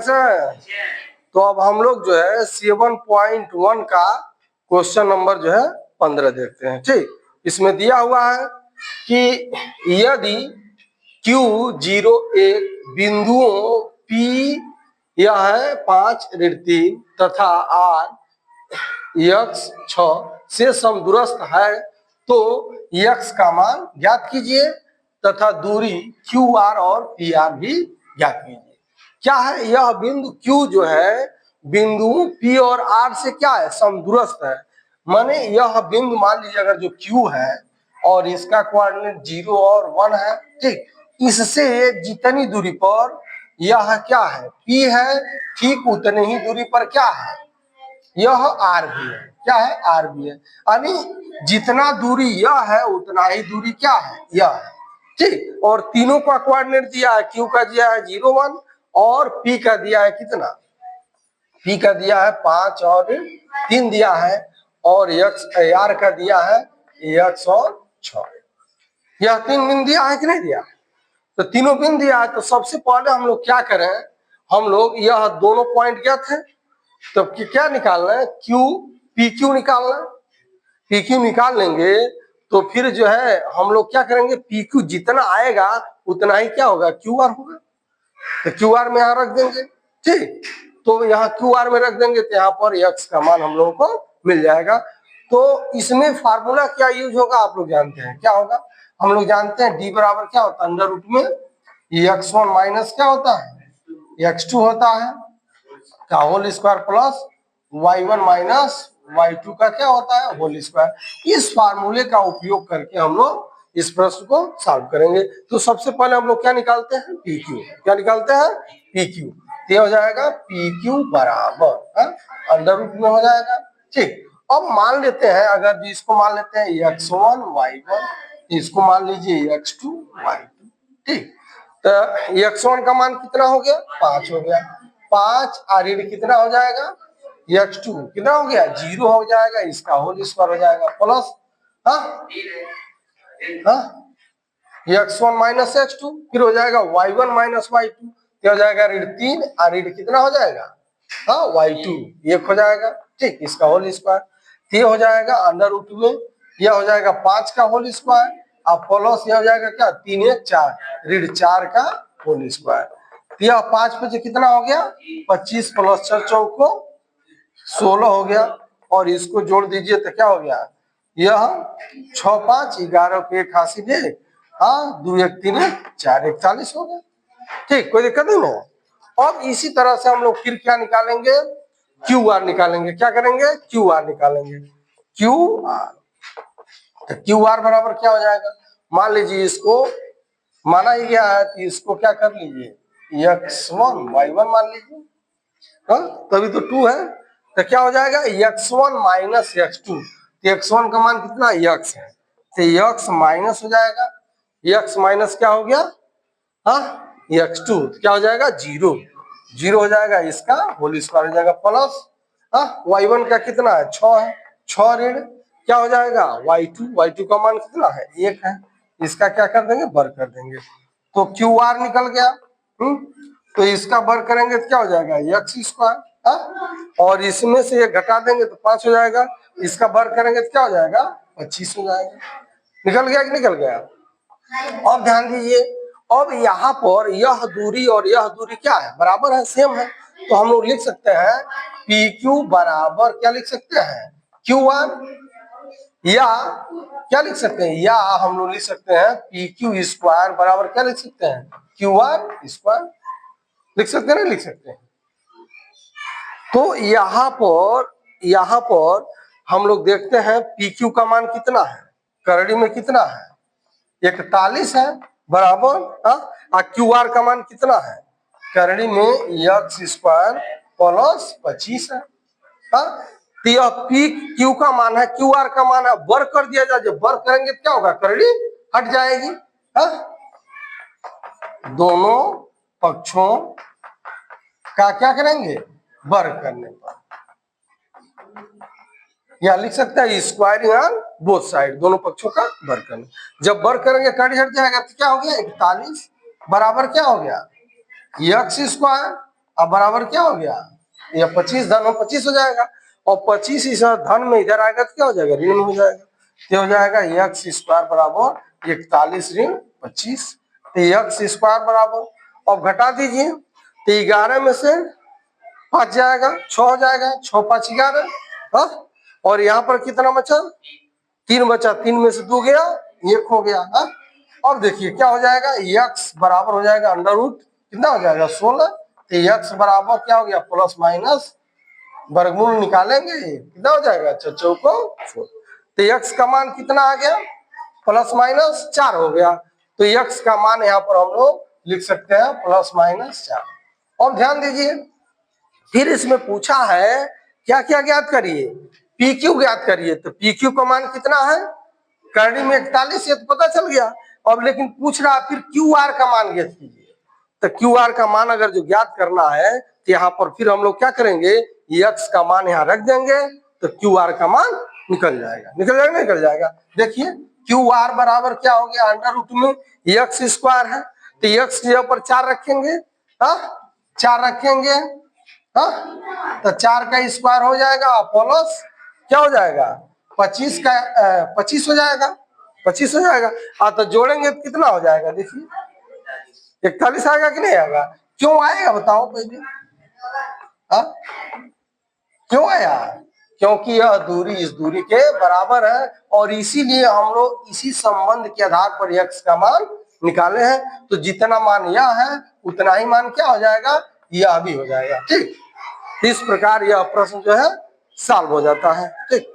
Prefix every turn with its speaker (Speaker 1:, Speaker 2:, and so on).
Speaker 1: तो अब हम लोग जो है 7.1 का क्वेश्चन नंबर जो है 15 देखते हैं। ठीक, इसमें दिया हुआ है कि यदि Q 0 1 बिंदुओं P यह है 5 ऋण 3 तथा R x 6 से समदूरस्थ है तो x का मान ज्ञात कीजिए तथा दूरी QR और PR भी ज्ञात कीजिए। क्या है, यह बिंदु Q जो है बिंदु P और R से क्या है, समदूरस्थ है। माने यह बिंदु मान लीजिए अगर जो Q है और इसका कोऑर्डिनेट 0 और 1 है, ठीक, इससे जितनी दूरी पर यह क्या है, P है, ठीक उतनी ही दूरी पर क्या है, यह R भी है। क्या है, R भी है। यानी जितना दूरी यह है उतना ही दूरी क्या है, यह है। ठीक, और तीनों का कोऑर्डिनेट दिया है, Q का दिया है 0 1 और P का दिया है कितना, P का दिया है 5 और 3 दिया है और R का दिया है x और 6। यह 3 बिंदु दिया है कि नहीं दिया, तो तीनों बिंदु दिया है। तो सबसे पहले हम लोग क्या करें, हम लोग यह दोनों पॉइंट क्या थे, तो क्या निकालना है, Q PQ निकालना है। PQ निकाल लेंगे तो फिर जो है हम लोग क्या करेंगे, PQ जितना आएगा उतना ही क्या होगा, QR होगा। तो QR में यहाँ रख देंगे। ठीक, तो यहाँ QR में रख देंगे तो यहाँ पर x का मान हम लोगों को मिल जाएगा। तो इसमें फार्मूला क्या यूज होगा आप लोग जानते हैं, क्या होगा, हम लोग जानते हैं D बराबर क्या होता है, अंडर रूट में x1 माइनस क्या होता है, x2 होता है का whole square plus y1 minus y2 का क्या होता है, होल स्क्वायर। इस फार्मूले का उपयोग करके हम लोग इस प्रश्न को सॉल्व करेंगे। तो सबसे पहले हम लोग क्या निकालते हैं, PQ। क्या निकालते हैं, PQ। ये हो जाएगा PQ बराबर अंडर रूट में हो जाएगा। ठीक, अब मान लेते हैं, अगर इसको मान लेते हैं x1 y1, इसको मान लीजिए x2 y2। ठीक, तो x1 का मान कितना हो गया, 5 हो गया, 5 ऋण कितना हो जाएगा, x2 कितना हो गया, 0 हो जाएगा, इसका होल स्क्वायर हो जाएगा प्लस x1 माइनस x2, फिर हो जाएगा y1 माइनस y2, क्या हो जाएगा, ऋण 3 ऋण कितना हो जाएगा, y2 1 हो जाएगा। ठीक, इसका होल स्क्वायर ये हो जाएगा अंडर रूट में, यह हो जाएगा 5 का होल स्क्वायर अब प्लस यह हो जाएगा क्या, 3 1 4 ऋण 4 का होल स्क्वायर। यह 5 पे कितना हो गया, 25 प्लस 4 चौको 16 हो गया और इसको जोड़ दीजिए तो क्या हो गया, यह 6 5 11 के 88 दे 2 1 3 1 4 41 हो गया। ठीक, कोई दिक्कत नहीं है। अब इसी तरह से हम लोग फिर क्या निकालेंगे, QR निकालेंगे। क्या करेंगे, QR निकालेंगे, QR। तो QR बराबर क्या हो जाएगा, मान लीजिए इसको माना ही गया है तो इसको क्या कर लीजिए, x1 y1 मान लीजिए, तभी तो 2 है। तो क्या हो जाएगा, x1 माइनस x2, तो x1 का मान कितना, x है, तो x माइनस हो जाएगा, x माइनस क्या हो गया, x2 तो क्या हो जाएगा, 0 0 हो जाएगा, इसका होल स्क्वायर हो जाएगा प्लस y1 का कितना है, 6 है, 6 ऋण क्या हो जाएगा, y2 का मान कितना है, 1 है, इसका क्या कर देंगे, बर कर देंगे तो QR निकल गया। तो इसका बर करेंगे तो क्या हो जाएगा, x स्क्वायर, और इसमें से ये घटा देंगे तो 5 हो जाएगा, इसका बर करेंगे तो क्या हो जाएगा, 25 हो जाएगा। निकल गया कि निकल गया। अब ध्यान दीजिए, अब यहाँ पर यह दूरी और यह दूरी क्या है, बराबर है, सेम है। तो हम लोग लिख सकते हैं PQ बराबर क्या लिख सकते हैं, QR, या क्या लिख सकते हैं, या हम लोग लिख सकते हैं PQ स्क्वायर बराबर क्या लिख सकते हैं, QR स्क्वायर लिख सकते हैं, नहीं लिख सकते हैं। तो यहाँ पर हम लोग देखते हैं PQ का मान कितना है, करड़ी में कितना है, 41 है बराबर, QR का मान कितना है, करड़ी में x स्क्वायर प्लस 25 है। तो यह PQ का मान है, QR का मान है, वर्ग कर दिया जाए, जब वर्ग करेंगे तो क्या होगा, करड़ी हट जाएगी। दोनों पक्षों का क्या करेंगे, वर्ग करने पर, या लिख सकते हैं स्क्वायरिंग ऑन बोथ साइड, दोनों पक्षों का वर्ग करना। जब वर्ग करेंगे कट हट जाएगा तो क्या हो गया, 41 बराबर क्या हो गया, x स्क्वायर अब बराबर क्या हो गया, ये 25 धन में 25 हो जाएगा, और 25 इस धन में इधर आएगा तो क्या हो जाएगा, ऋण में हो जाएगा। क्या हो जाएगा, एक्स स्क्वायर बराबर 41 ऋण 25, तो एक्स स्क्वायर बराबर, अब घटा दीजिए तो 11 में से 5 जाएगा, 6 हो जाएगा, 6 5 11, और यहाँ पर कितना बचा, 3 बचा, 3 में से 2 गया, 1 हो गया। अब देखिए क्या हो जाएगा, एक्स बराबर हो जाएगा अंडर रूट कितना हो जाएगा 16, तो एक्स बराबर क्या हो गया प्लस माइनस वर्गमूल निकालेंगे कितना हो जाएगा, चौको 4, तो एक्स का मान कितना आ गया, प्लस माइनस 4 हो गया, तो एक्स का मान यहाँ पर हम लोग लिख सकते हैं प्लस माइनस 4। अब ध्यान दीजिए, फिर इसमें पूछा है क्या क्या ज्ञात करिए, पी क्यू ज्ञात करिए, तो पी क्यू का मान कितना है, करनी में 41 ये तो पता चल गया, अब लेकिन पूछ रहा फिर क्यू आर का मान ज्ञात कीजिए, तो क्यू आर का मान अगर जो ज्ञात करना है तो यहाँ पर फिर हम लोग क्या करेंगे, एक्स का मान यहाँ रख देंगे तो क्यू आर का मान निकल जाएगा, निकल जाएगा, निकल जाएगा। देखिए क्यू आर बराबर क्या हो गया, अंडर रूट में एक्स स्क्वायर है, तो एक्स के ऊपर 4 रखेंगे, 4 रखेंगे, तो 4 का स्क्वायर हो जाएगा प्लस क्या हो जाएगा 25 का 25 हो जाएगा, 25 हो जाएगा। तो जोड़ेंगे तो कितना हो जाएगा, देखिए 41 आएगा कि नहीं आएगा, क्यों आएगा बताओ पहले, क्यों आया, क्योंकि यह दूरी इस दूरी के बराबर है, और इसीलिए हम लोग इसी संबंध के आधार पर एक्स का मान निकाले हैं, तो जितना मान यह है उतना ही मान क्या हो जाएगा, यह भी हो जाएगा। ठीक, इस प्रकार यह प्रश्न जो है सॉल्व हो जाता है। ठीक।